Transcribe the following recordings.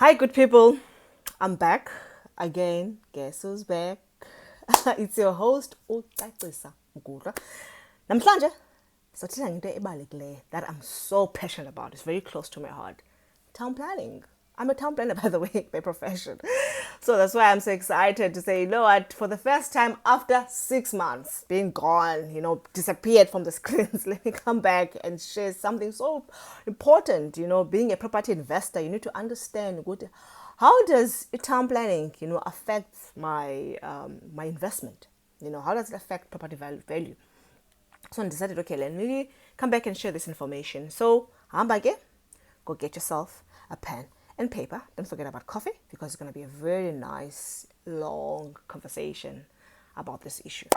Hi, good people. I'm back again. Guess who's back? It's your host, Cacisa Mgudlwa. Namhlanje sothetha ngento ebalulekileyo that I'm so passionate about. It's very close to my heart. Town planning. I'm a town planner, by the way, by profession. So that's why I'm so excited to say, you know what, for the first time after 6 months being gone, disappeared from the screens, let me come back and share something so important. Being a property investor, you need to understand how does town planning, affect my investment? How does it affect property value? So I decided, okay, let me come back and share this information. So, again, go get yourself a pen and paper. Don't forget about coffee because it's going to be a very nice, long conversation about this issue.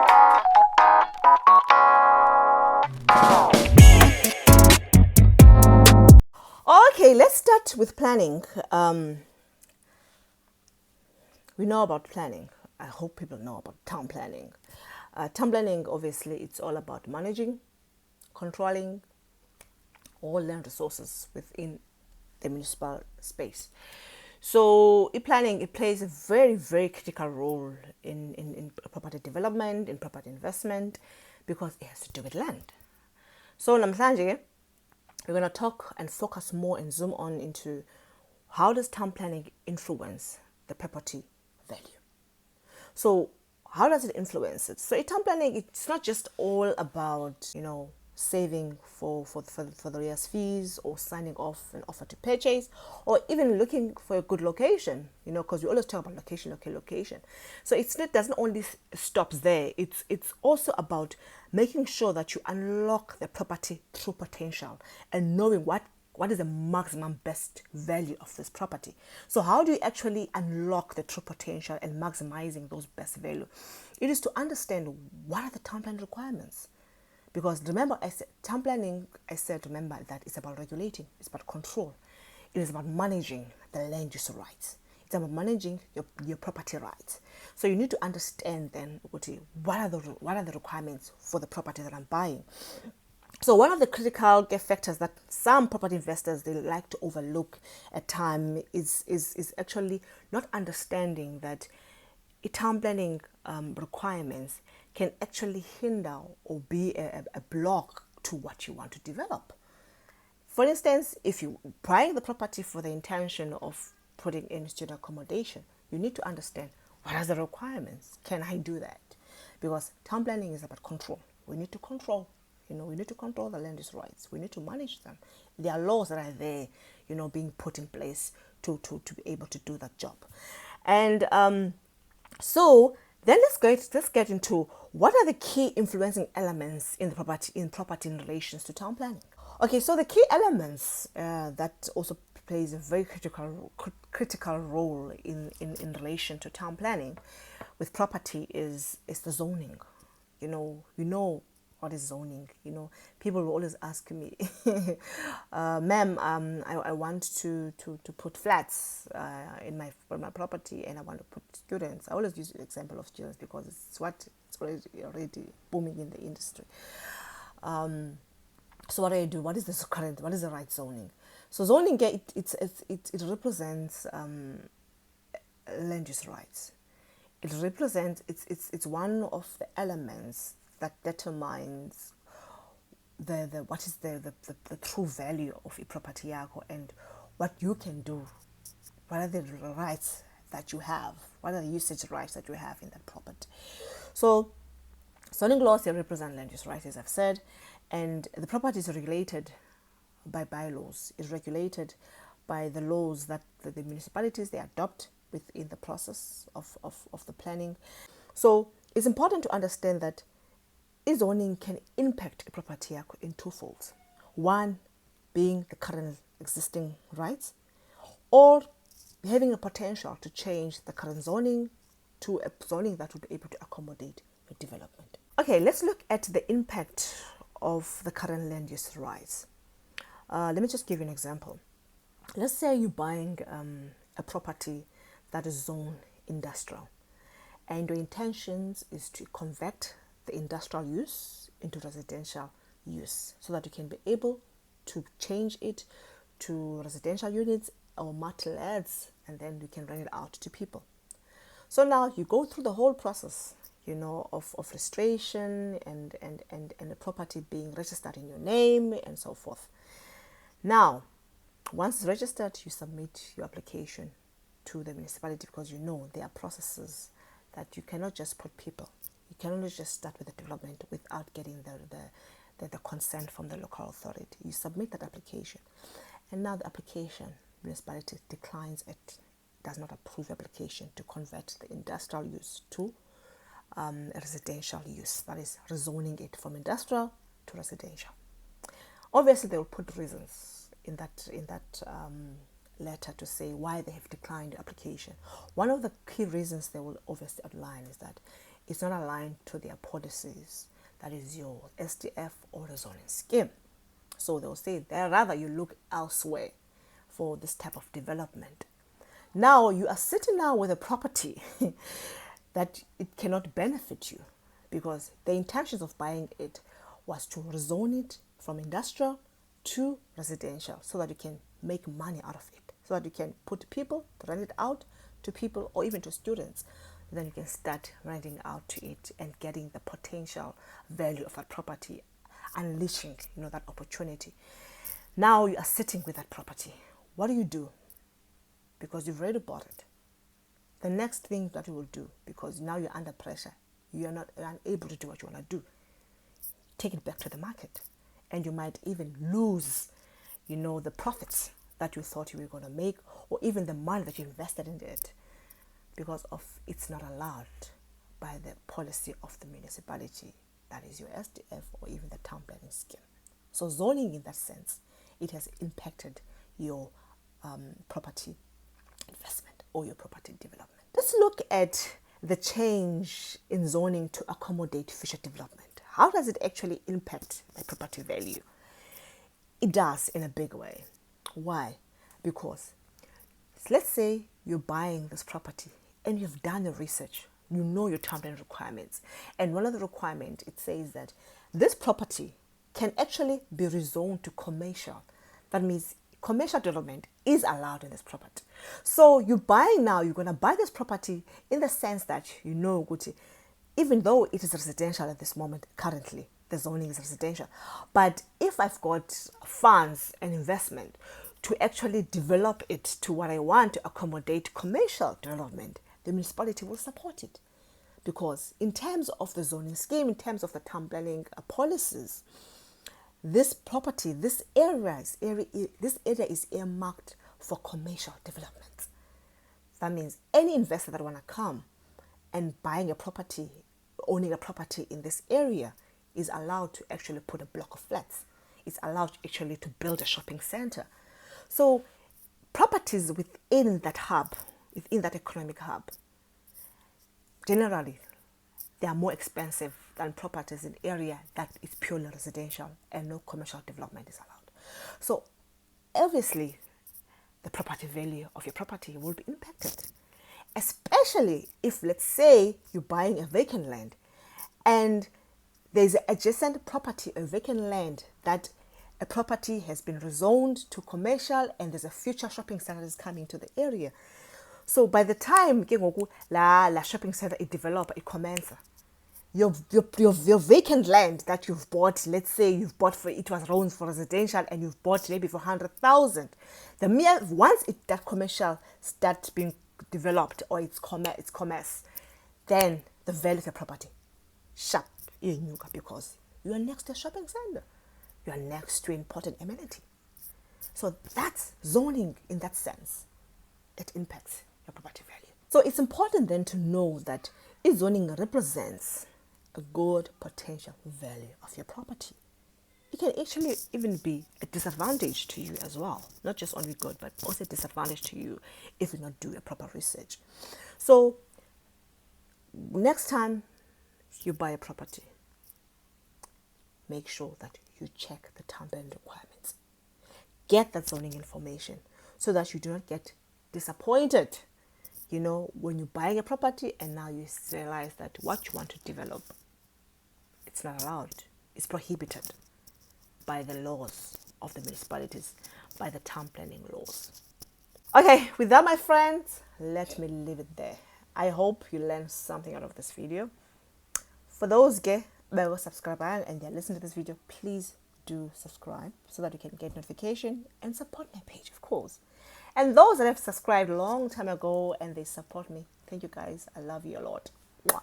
Okay, let's start with planning. We know about planning. I hope people know about town planning. Town planning, obviously, it's all about managing, controlling all land resources within the municipal space. So planning, it plays a very, very critical role in property development, in property investment, because it has to do with land. So namhlanje, we're going to talk and focus more and zoom on into how does town planning influence the property value. So how does it influence it? So town planning, it's not just all about, saving for the arrears fees or signing off an offer to purchase or even looking for a good location, because we always talk about location. So it doesn't only stop there. It's also about making sure that you unlock the property true potential and knowing what is the maximum best value of this property. So how do you actually unlock the true potential and maximizing those best value? It is to understand what are the town plan requirements. Because remember, town planning, remember that it's about regulating, it's about control. It is about managing the land use rights. It's about managing your property rights. So you need to understand then what are the requirements for the property that I'm buying. So one of the critical factors that some property investors, they like to overlook at time is actually not understanding that town planning requirements can actually hinder or be a block to what you want to develop. For instance, if you buy the property for the intention of putting in student accommodation, you need to understand what are the requirements. Can I do that? Because town planning is about control. We need to control. We need to control the land use rights. We need to manage them. There are laws that are there, being put in place to be able to do that job. And so then let's get into what are the key influencing elements in property in relations to town planning. Okay, so the key elements that also plays a very critical role in relation to town planning with property is the zoning. What is zoning? People will always ask me, ma'am, I want to put flats in my property, and I want to put students. I always use the example of students because it's already booming in the industry. So what do I do? What is the right zoning? So zoning, it represents land use rights. It represents, it's one of the elements that determines what is the true value of a property and what you can do. What are the rights that you have? What are the usage rights that you have in that property? So zoning laws, they represent land use rights, as I've said, and the property is regulated by bylaws. It's regulated by the laws that the municipalities, they adopt within the process of the planning. So it's important to understand that zoning can impact a property in two folds. One being the current existing rights, or having a potential to change the current zoning to a zoning that would be able to accommodate the development. Okay, let's look at the impact of the current land use rights. Let me just give you an example. Let's say you're buying a property that is zoned industrial, and your intentions is to convert the industrial use into residential use so that you can be able to change it to residential units or multi-lets, and then we can rent it out to people. So now you go through the whole process, of registration and the property being registered in your name and so forth. Now, once it's registered, you submit your application to the municipality, because there are processes that you cannot just put people. You cannot just start with the development without getting the consent from the local authority. You submit that application, and now the application, municipality declines it, does not approve the application to convert the industrial use to a residential use. That is, rezoning it from industrial to residential. Obviously, they will put reasons in that letter to say why they have declined the application. One of the key reasons they will obviously outline is that it's not aligned to their policies, that is your SDF or the zoning scheme. So they'll say that rather you look elsewhere for this type of development. Now you are sitting now with a property that it cannot benefit you, because the intentions of buying it was to rezone it from industrial to residential so that you can make money out of it, so that you can put people, rent it out to people or even to students. Then you can start renting out to it and getting the potential value of that property, unleashing that opportunity. Now you are sitting with that property. What do you do? Because you've already bought it. The next thing that you will do, because now you're under pressure, you're unable to do what you want to do, take it back to the market, and you might even lose the profits that you thought you were going to make, or even the money that you invested in it, because of it's not allowed by the policy of the municipality, that is your SDF or even the town planning scheme. So zoning, in that sense, it has impacted your property investment or your property development. Let's look at the change in zoning to accommodate future development. How does it actually impact my property value? It does in a big way. Why? Because let's say you're buying this property and you've done the research, you know your town plan requirements, and one of the requirements, it says that this property can actually be rezoned to commercial. That means commercial development is allowed in this property. So you're buying now, you're going to buy this property in the sense that even though it is residential at this moment, currently the zoning is residential, but if I've got funds and investment to actually develop it to what I want to accommodate commercial development, the municipality will support it. Because in terms of the zoning scheme, in terms of the town planning policies, this property, this area is earmarked for commercial development. That means any investor that want to come and buying a property, owning a property in this area, is allowed to actually put a block of flats. It's allowed actually to build a shopping center. So properties within that hub, within that economic hub, generally, they are more expensive than properties in area that is purely residential and no commercial development is allowed. So obviously, the property value of your property will be impacted, especially if, let's say, you're buying a vacant land and there's an adjacent property, a vacant land, that a property has been rezoned to commercial and there's a future shopping center that's coming to the area. So by the time la shopping center is developed, it commences, your vacant land that you've bought, let's say you've bought it was zoned for residential and you've bought maybe for 100,000. Once that commercial starts being developed or it's commerce, then the value of the property sharp because you are next to a shopping center, you are next to an important amenity. So that's zoning in that sense. It impacts your property value. So it's important then to know that if zoning represents a good potential value of your property, it can actually even be a disadvantage to you as well. Not just only good, but also a disadvantage to you if you not do a proper research. So next time you buy a property, make sure that you check the town plan requirements. Get that zoning information so that you do not get disappointed, when you're buying a property and now you realize that what you want to develop, it's not allowed. It's prohibited by the laws of the municipalities, by the town planning laws. Okay, with that, my friends, let me leave it there. I hope you learned something out of this video. For those that will subscribe and they're listening to this video, please do subscribe so that you can get notification and support my page, of course. And those that have subscribed a long time ago and they support me, thank you guys. I love you a lot. Mwah.